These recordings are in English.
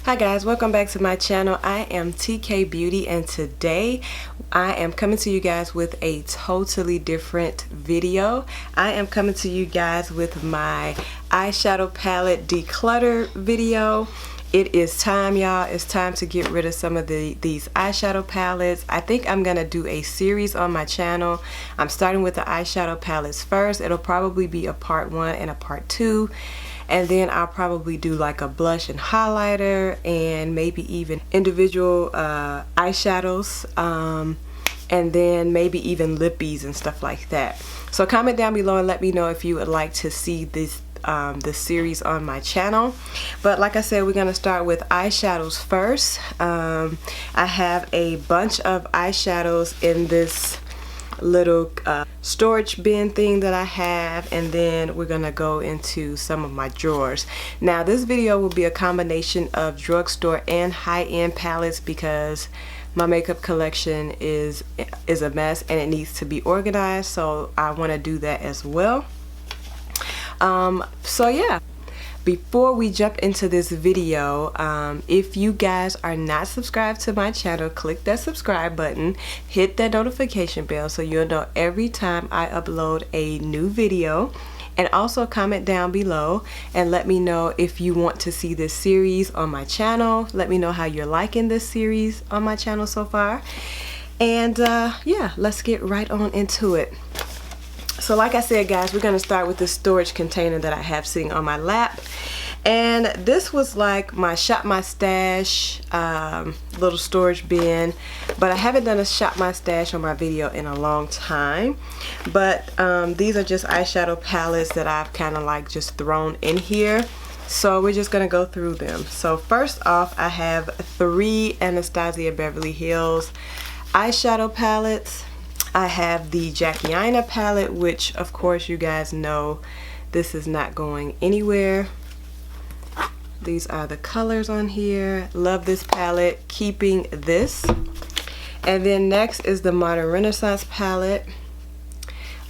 Hi guys, welcome back to my channel. I am TK Beauty and today I am coming to you guys with a totally different video. I am coming to you guys with my eyeshadow palette declutter video. It is time, y'all. It's time to get rid of some of these eyeshadow palettes. I think I'm gonna do a series on my channel. I'm starting with the eyeshadow palettes first. It'll probably be a part 1 and a part 2. And then I'll probably do like a blush and highlighter and maybe even individual eyeshadows. And then maybe even lippies and stuff like that. So comment down below and let me know if you would like to see this series on my channel. But like I said, we're gonna start with eyeshadows first. I have a bunch of eyeshadows in this little storage bin thing that I have, and then we're gonna go into some of my drawers. Now this video will be a combination of drugstore and high-end palettes because my makeup collection is a mess and it needs to be organized, so I want to do that as well. So yeah, before we jump into this video, if you guys are not subscribed to my channel, click that subscribe button, hit that notification bell so you'll know every time I upload a new video, and also comment down below and let me know if you want to see this series on my channel. Let me know how you're liking this series on my channel so far, and yeah, let's get right on into it. So like I said, guys, we're gonna start with this storage container that I have sitting on my lap, and this was like my shop my stash little storage bin, but I haven't done a shop my stash on my video in a long time. But these are just eyeshadow palettes that I've kind of like just thrown in here, so we're just gonna go through them. So first off, I have 3 Anastasia Beverly Hills eyeshadow palettes. I have the Jacqueline palette, which of course you guys know this is not going anywhere. These are the colors on here. Love this palette, keeping this. And then next is the Modern Renaissance palette.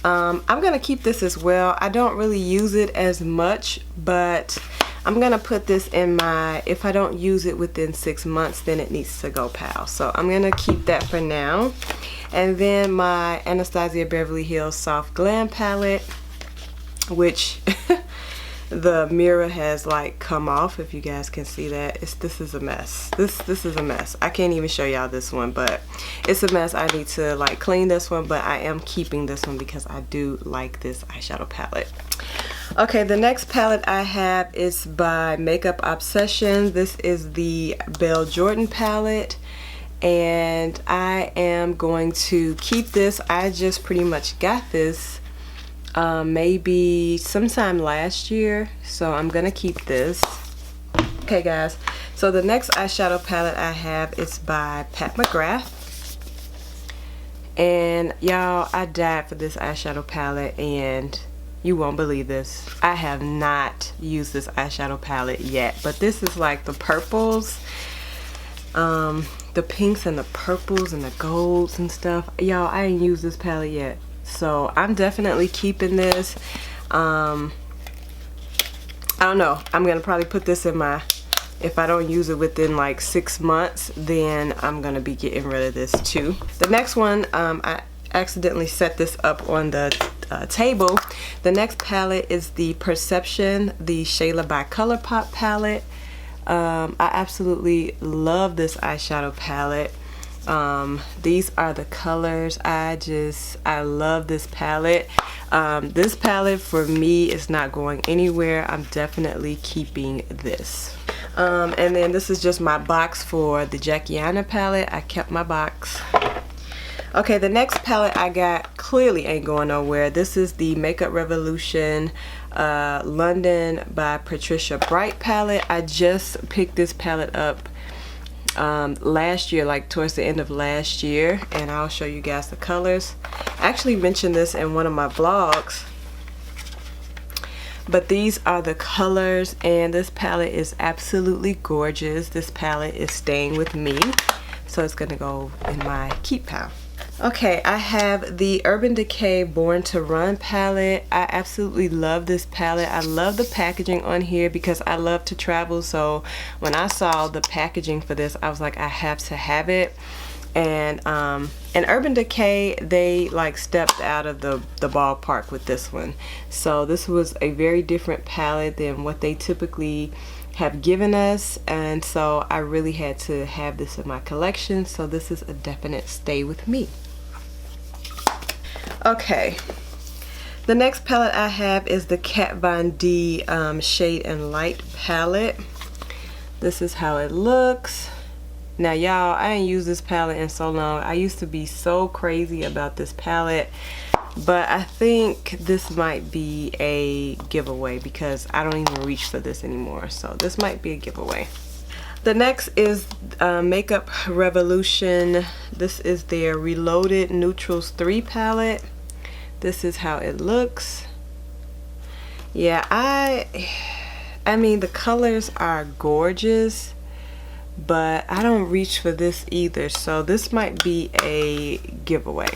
I'm gonna keep this as well. I don't really use it as much, but I'm gonna put this in my, if I don't use it within 6 months, then it needs to go pal. So I'm gonna keep that for now. And then my Anastasia Beverly Hills Soft Glam palette, which the mirror has like come off, if you guys can see that. This is a mess. This is a mess. I can't even show y'all this one, but it's a mess. I need to like clean this one, but I am keeping this one because I do like this eyeshadow palette. Okay, the next palette I have is by Makeup Obsession. This is the Belle Jordan palette, and I am going to keep this. I just pretty much got this maybe sometime last year, so I'm gonna keep this. Okay guys, so the next eyeshadow palette I have is by McGrath, and y'all, I died for this eyeshadow palette, and you won't believe this, I have not used this eyeshadow palette yet. But this is like the purples, the pinks and the purples and the golds and stuff. Y'all, I ain't used this palette yet, so I'm definitely keeping this. I don't know, I'm gonna probably put this in my, if I don't use it within like 6 months, then I'm gonna be getting rid of this too. The next one, I accidentally set this up on the table. The next palette is the Perception, the Shayla by ColourPop palette. I absolutely love this eyeshadow palette. These are the colors. I love this palette. This palette for me is not going anywhere. I'm definitely keeping this. And then this is just my box for the Jacqueline palette. I kept my box. Okay, the next palette I got clearly ain't going nowhere. This is the Makeup Revolution London by Patricia Bright palette. I just picked this palette up last year, like towards the end of last year, and I'll show you guys the colors. I actually mentioned this in one of my vlogs, but these are the colors, and this palette is absolutely gorgeous. This palette is staying with me, so it's gonna go in my keep pile. Okay, I have the Urban Decay Born to Run palette. I absolutely love this palette. I love the packaging on here because I love to travel. So when I saw the packaging for this, I was like, I have to have it. And Urban Decay, they like stepped out of the ballpark with this one. So this was a very different palette than what they typically have given us, and so I really had to have this in my collection. So this is a definite stay with me. Okay, the next palette I have is the Kat Von D Shade and Light palette. This is how it looks. Now y'all, I ain't used this palette in so long. I used to be so crazy about this palette, but I think this might be a giveaway because I don't even reach for this anymore. So this might be a giveaway. The next is Makeup Revolution. This is their Reloaded Neutrals 3 palette. This is how it looks. Yeah, I mean, the colors are gorgeous, but I don't reach for this either. So this might be a giveaway.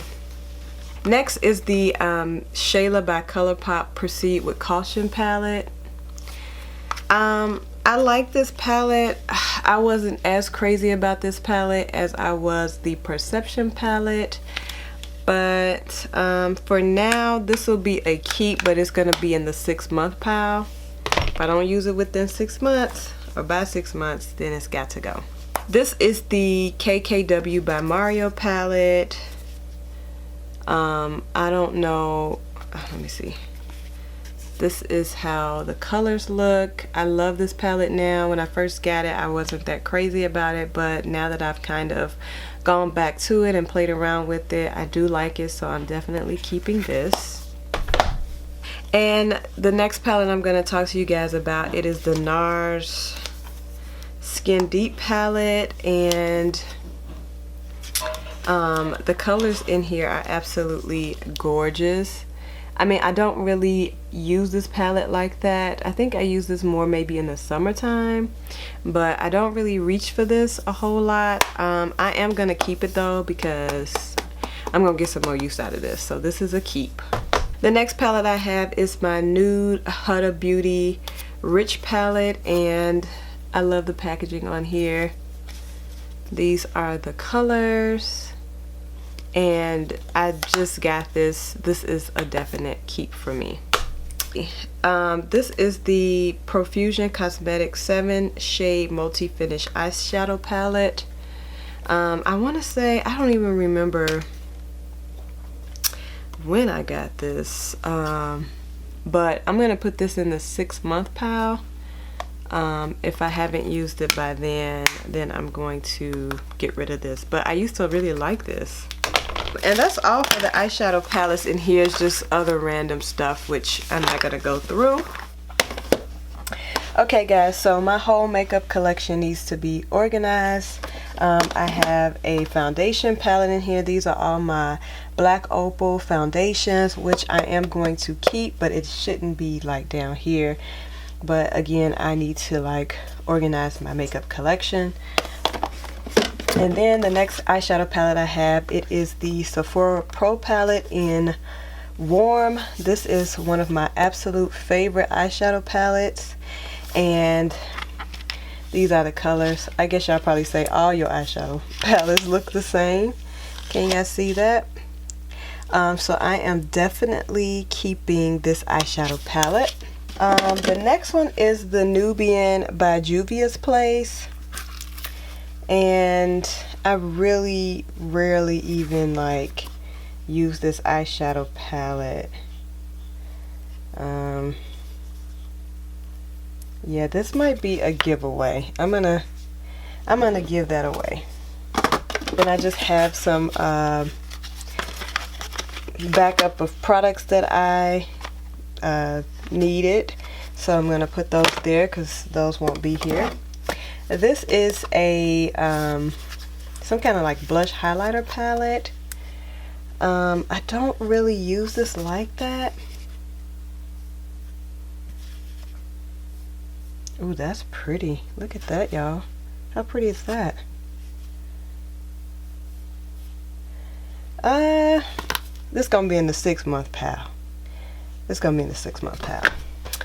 Next is the Shayla by ColourPop Proceed with Caution palette. I like this palette. I wasn't as crazy about this palette as I was the Perception palette, but for now this will be a keep, but it's going to be in the 6-month pile. If I don't use it within 6 months or by 6 months, then it's got to go. This is the KKW by Mario palette. I don't know, let me see. This is how the colors look. I love this palette now. When I first got it, I wasn't that crazy about it, but now that I've kind of gone back to it and played around with it, I do like it, so I'm definitely keeping this. And the next palette I'm going to talk to you guys about, it is the NARS Skin Deep palette, and the colors in here are absolutely gorgeous. I mean, I don't really use this palette like that. I think I use this more maybe in the summertime, but I don't really reach for this a whole lot. I am gonna keep it though because I'm gonna get some more use out of this, so this is a keep. The next palette I have is my Nude Huda Beauty Rich palette, and I love the packaging on here. These are the colors, and I just got this. This is a definite keep for me. This is the Profusion Cosmetics 7 Shade Multi Finish Eyeshadow Palette. I want to say, I don't even remember when I got this, but I'm going to put this in the 6-month pile. If I haven't used it by then I'm going to get rid of this, but I used to really like this. And that's all for the eyeshadow palettes. In here is just other random stuff which I'm not gonna go through. Okay guys, so my whole makeup collection needs to be organized. I have a foundation palette in here. These are all my Black Opal foundations, which I am going to keep, but it shouldn't be like down here. But again, I need to like organize my makeup collection. And then the next eyeshadow palette I have, it is the Sephora Pro Palette in Warm. This is one of my absolute favorite eyeshadow palettes, and these are the colors. I guess y'all probably say all your eyeshadow palettes look the same. Can you guys see that? So I am definitely keeping this eyeshadow palette. The next one is the Nubian by Juvia's Place, and I really rarely even like use this eyeshadow palette. Yeah, this might be a giveaway. I'm gonna give that away. Then I just have some backup of products that I needed, so I'm gonna put those there because those won't be here. This is a some kind of like blush highlighter palette. I don't really use this like that. Ooh, that's pretty. Look at that, y'all. How pretty is that? This gonna be in the 6-month pile. This gonna be in the 6-month pile.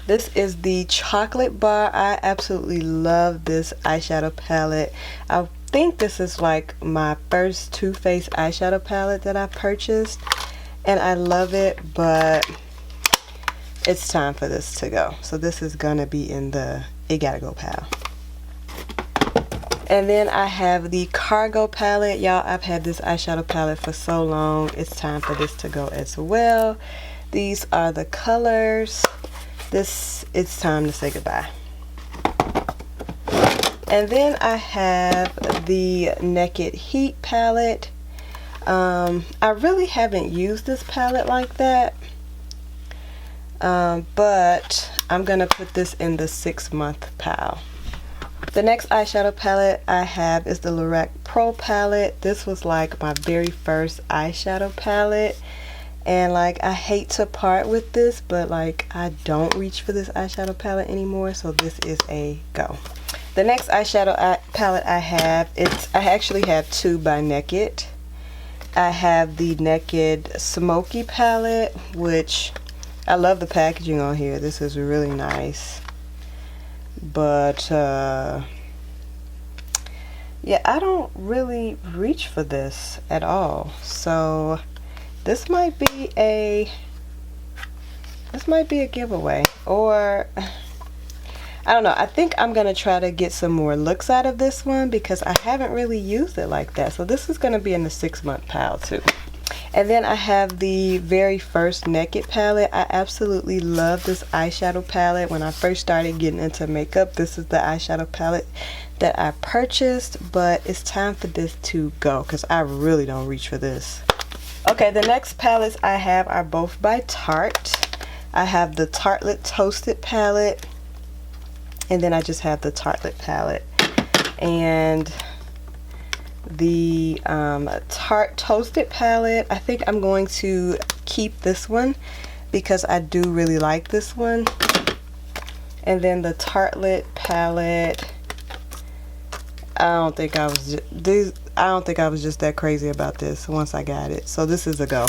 This is the chocolate bar. I absolutely love this eyeshadow palette. I think this is like my first Too Faced eyeshadow palette that I purchased, and I love it, but it's time for this to go. So this is gonna be in the it gotta go pile. And then I have the cargo palette. Y'all, I've had this eyeshadow palette for so long. It's time for this to go as well. These are the colors. It's time to say goodbye. And then I have the Naked Heat palette. I really haven't used this palette like that, but I'm gonna put this in the 6-month pile. The next eyeshadow palette I have is the McGrath Pro Palette. This was like my very first eyeshadow palette, and like I hate to part with this, but like I don't reach for this eyeshadow palette anymore, so this is a go. The next eyeshadow palette I have, I actually have two by Naked. I have the Naked Smoky palette, which I love the packaging on here. This is really nice. But yeah, I don't really reach for this at all. So this might be a giveaway, or I don't know. I think I'm gonna try to get some more looks out of this one because I haven't really used it like that. So this is gonna be in the 6-month pile too. And then I have the very first Naked palette. I absolutely love this eyeshadow palette. When I first started getting into makeup, this is the eyeshadow palette that I purchased, but it's time for this to go because I really don't reach for this. Okay, the next palettes I have are both by Tarte. I have the Starlit Toasted palette, and then I just have the Starlit palette. And the Tarte Toasted palette, I think I'm going to keep this one because I do really like this one. And then the Starlit palette, I don't think I was just that crazy about this once I got it. So this is a go.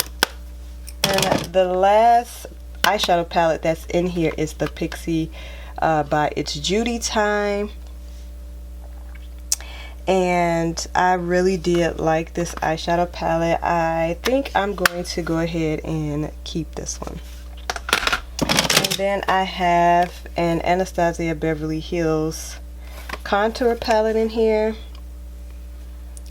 And the last eyeshadow palette that's in here is the Pixie by It's Judy Time. And I really did like this eyeshadow palette. I think I'm going to go ahead and keep this one. And then I have an Anastasia Beverly Hills contour palette in here.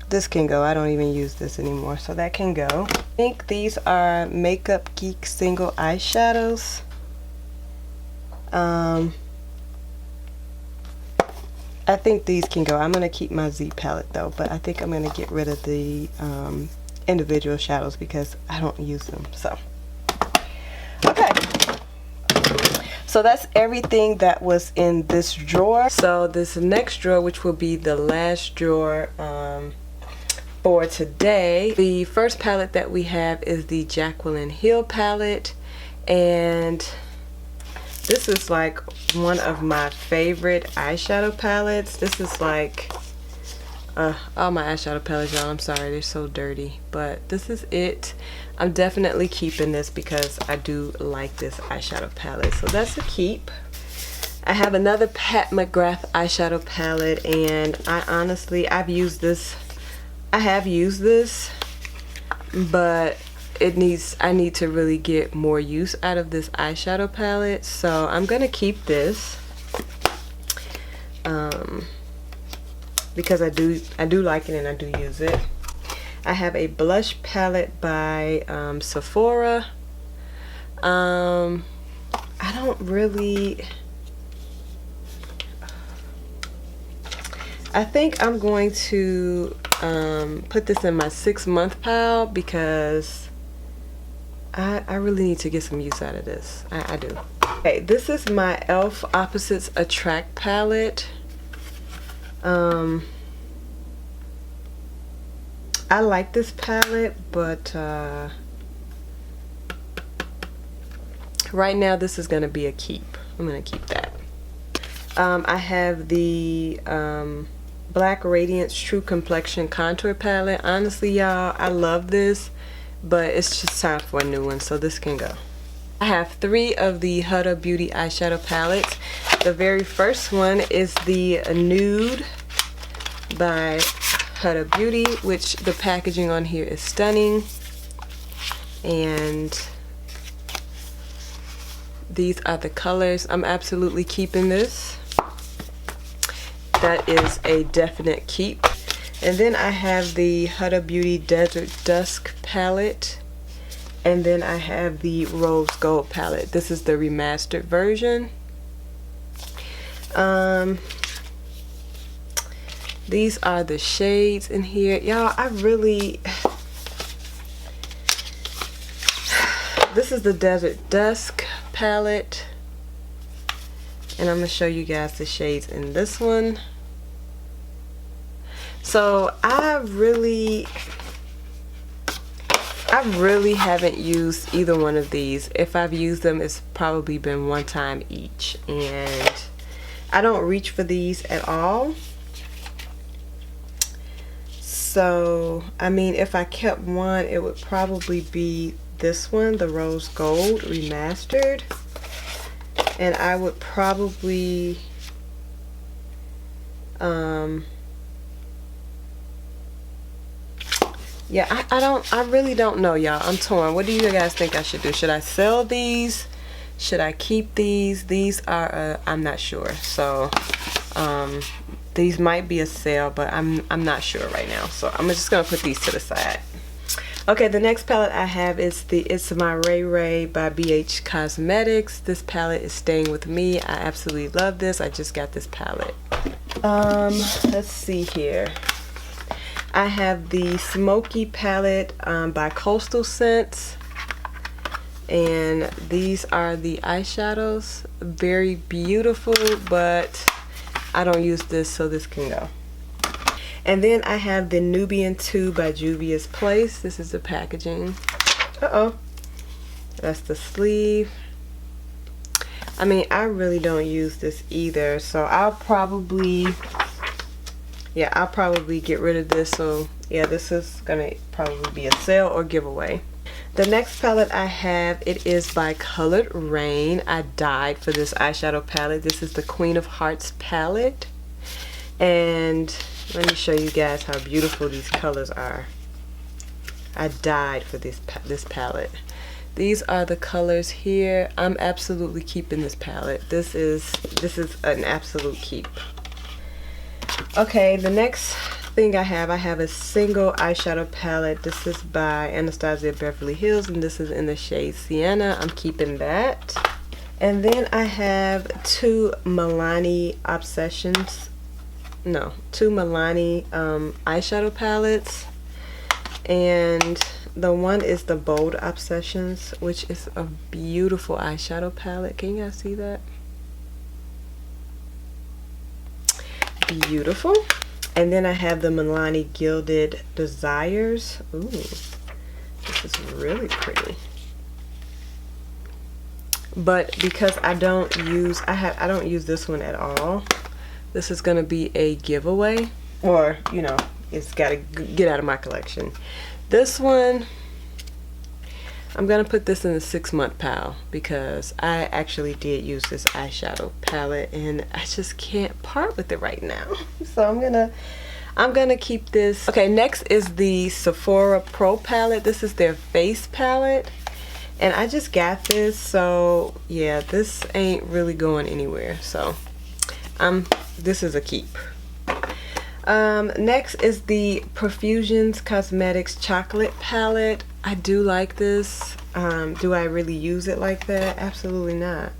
This can go. I don't even use this anymore, so that can go. I think these are Makeup Geek single eyeshadows. I think these can go. I'm going to keep my Z palette though, but I think I'm going to get rid of the individual shadows because I don't use them. So, okay. So that's everything that was in this drawer. So this next drawer, which will be the last drawer for today. The first palette that we have is the Jacqueline Hill palette, and this is like one of my favorite eyeshadow palettes. This is like all my eyeshadow palettes, y'all, I'm sorry, they're so dirty, but this is it. I'm definitely keeping this because I do like this eyeshadow palette, so that's a keep. I have another McGrath eyeshadow palette, and I have used this, but I need to really get more use out of this eyeshadow palette, so I'm gonna keep this because I do like it and I do use it. I have a blush palette by Sephora. I don't really, I think I'm going to put this in my 6-month pile because I really need to get some use out of this. I do. Okay, this is my e.l.f. Opposites Attract palette. I like this palette, but right now this is going to be a keep. I'm going to keep that. I have the Black Radiance True Complexion Contour palette. Honestly, y'all, I love this but it's just time for a new one, so this can go. I have 3 of the Huda Beauty eyeshadow palettes. The very first one is the Nude by Huda Beauty, which the packaging on here is stunning. And these are the colors. I'm absolutely keeping this. That is a definite keep. And then I have the Huda Beauty Desert Dusk palette. And then I have the Rose Gold palette. This is the remastered version. These are the shades in here. Y'all, this is the Desert Dusk palette. And I'm going to show you guys the shades in this one. So I really haven't used either one of these. If I've used them, it's probably been one time each, and I don't reach for these at all. So I mean, if I kept one, it would probably be this one, the Rose Gold Remastered, and I would probably yeah, I really don't know, y'all. I'm torn. What do you guys think I should do? Should I sell these? Should I keep these? These are I'm not sure. So these might be a sale, but I'm not sure right now. So I'm just gonna put these to the side. Okay, the next palette I have is It's My Ray Ray by BH Cosmetics. This palette is staying with me. I absolutely love this. I just got this palette. Let's see here. I have the Smoky palette by Coastal Scents, and these are the eyeshadows. Very beautiful, but I don't use this, so this can go. And then I have the Nubian 2 by Juvia's Place. This is the packaging. That's the sleeve. I mean, I really don't use this either, so I'll probably get rid of this. So yeah, this is gonna probably be a sale or giveaway. The next palette I have, it is by Colored Rain. I died for this eyeshadow palette. This is the Queen of Hearts palette, and let me show you guys how beautiful these colors are. I died for this palette. These are the colors here. I'm absolutely keeping this palette. This is an absolute keep. Okay, the next thing I have a single eyeshadow palette. This is by Anastasia Beverly Hills, and this is in the shade Sienna. I'm keeping that. And then I have two Milani eyeshadow palettes, and the one is the Bold Obsessions, which is a beautiful eyeshadow palette. Can you guys see that? Beautiful. And then I have the Milani Gilded Desires. Ooh, this is really pretty. But because I don't use this one at all, this is gonna be a giveaway, or you know, it's gotta get out of my collection. This one, I'm gonna put this in the 6-month pile because I actually did use this eyeshadow palette and I just can't part with it right now. So I'm gonna keep this. Okay, next is the Sephora Pro Palette. This is their face palette, and I just got this, so yeah, this ain't really going anywhere. So this is a keep. Next is the Profusions Cosmetics Chocolate Palette. I do like this. Do I really use it like that? Absolutely not.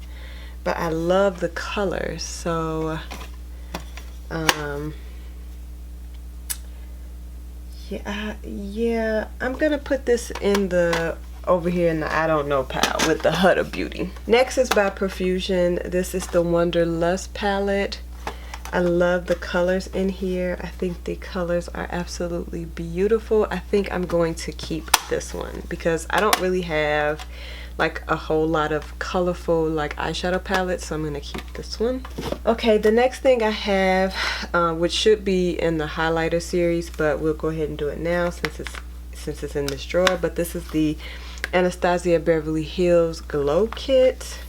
But I love the colors, so yeah, I'm gonna put this in the over here in the I don't know pile with the Huda Beauty. Next is by Profusion. This is the Wanderlust palette. I love the colors in here. I think the colors are absolutely beautiful. I think I'm going to keep this one because I don't really have like a whole lot of colorful like eyeshadow palettes, so I'm gonna keep this one. Okay, the next thing I have, which should be in the highlighter series, but we'll go ahead and do it now since it's since it's in this drawer, but this is the Anastasia Beverly Hills Glow Kit.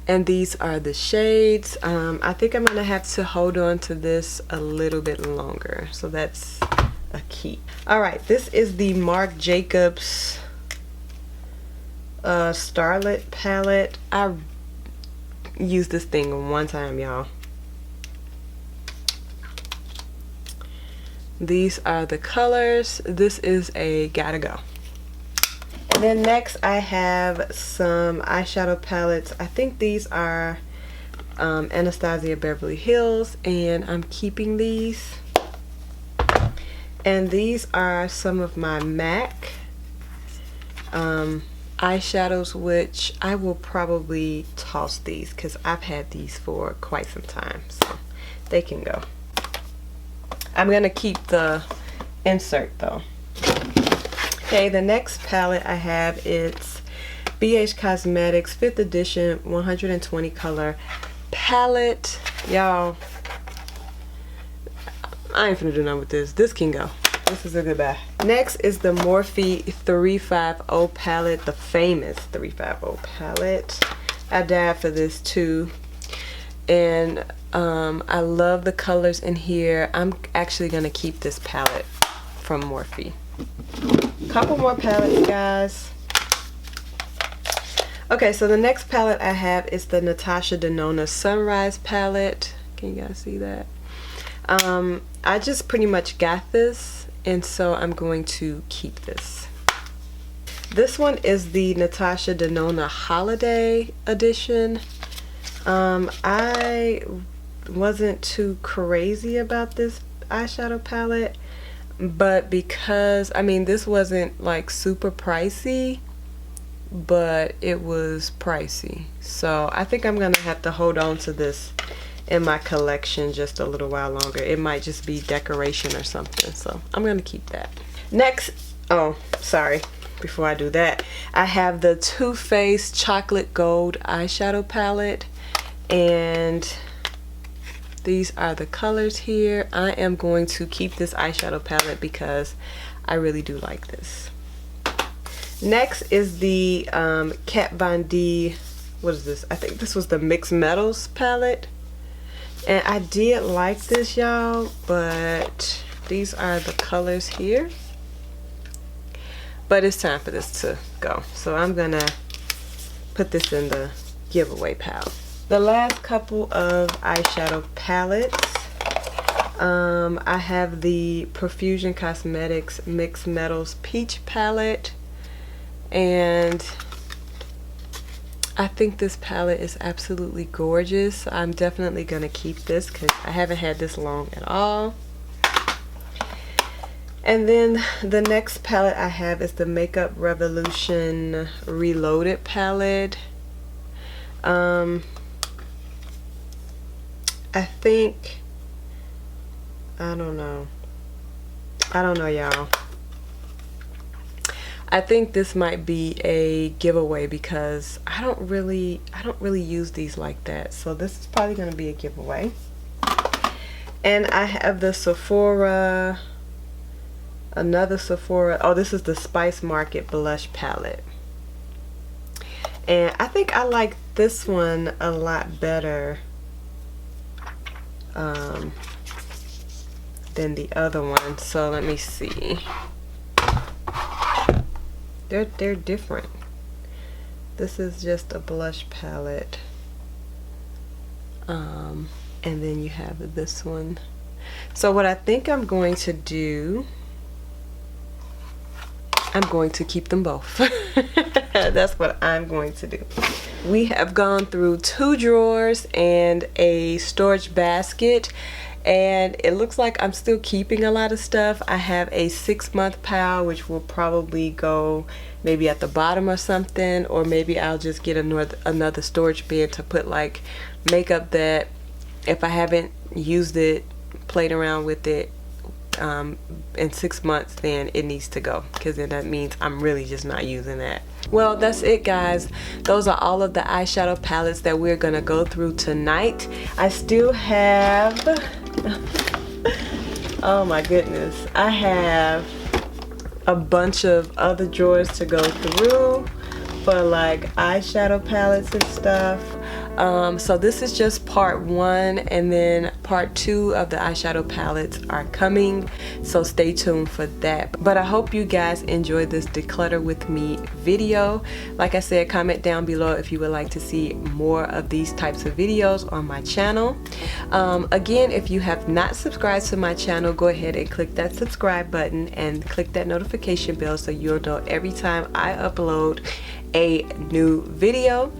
And these are the shades. I think I'm gonna have to hold on to this a little bit longer. So that's a key. All right, this is the Marc Jacobs Starlit palette. I used this thing one time, y'all. These are the colors. This is a gotta go. And then next I have some eyeshadow palettes. I think these are Anastasia Beverly Hills, and I'm keeping these. And these are some of my MAC eyeshadows, which I will probably toss these because I've had these for quite some time, so they can go. I'm gonna keep the insert though. Okay, the next palette I have is BH Cosmetics 5th edition 120 color palette. Y'all, I ain't finna do nothing with this. This can go. This is a good buy. Next is the Morphe 350 palette, the famous 350 palette. I died for this too. And I love the colors in here. I'm actually gonna keep this palette from Morphe. Couple more palettes, guys. Okay, so the next palette I have is the Natasha Danone Sunrise palette. Can you guys see that? I just pretty much got this, and so I'm going to keep this. This one is the Natasha Danone Holiday Edition. I wasn't too crazy about this eyeshadow palette, but because, I mean, this wasn't like super pricey, but it was pricey. So I think I'm gonna have to hold on to this in my collection just a little while longer. It might just be decoration or something, so I'm gonna keep that. Next, oh, sorry. Before I do that, I have the Too Faced Chocolate Gold eyeshadow palette, and these are the colors here. I am going to keep this eyeshadow palette because I really do like this. Next is the Kat Von D, what is this? I think this was the Mixed Metals palette. And I did like this, y'all, but these are the colors here. But it's time for this to go. So I'm gonna put this in the giveaway pile. The last couple of eyeshadow palettes, I have the Profusion Cosmetics Mixed Metals Peach palette, and I think this palette is absolutely gorgeous. I'm definitely gonna keep this because I haven't had this long at all. And then the next palette I have is the Makeup Revolution Reloaded palette. I think, I don't know y'all. I think this might be a giveaway because I don't really use these like that. So this is probably going to be a giveaway. And I have the Sephora, another Sephora, oh, this is the Spice Market Blush palette. And I think I like this one a lot better than the other one. So let me see. They're different. This is just a blush palette. And then you have this one. So what I think I'm going to do, I'm going to keep them both. That's what I'm going to do. We have gone through 2 drawers and a storage basket, and it looks like I'm still keeping a lot of stuff. I have a 6-month pile which will probably go maybe at the bottom or something, or maybe I'll just get another storage bin to put like makeup that if I haven't used it, played around with it in 6 months, then it needs to go, because then that means I'm really just not using that. Well, that's it, guys. Those are all of the eyeshadow palettes that we're gonna go through tonight. I still have oh my goodness, I have a bunch of other drawers to go through for like eyeshadow palettes and stuff. So this is just part 1, and then part 2 of the eyeshadow palettes are coming, so stay tuned for that. But I hope you guys enjoyed this declutter with me video. Like I said, comment down below if you would like to see more of these types of videos on my channel. Again, if you have not subscribed to my channel, go ahead and click that subscribe button and click that notification bell so you'll know every time I upload a new video.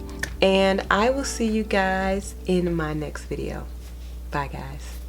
And I will see you guys in my next video. Bye guys.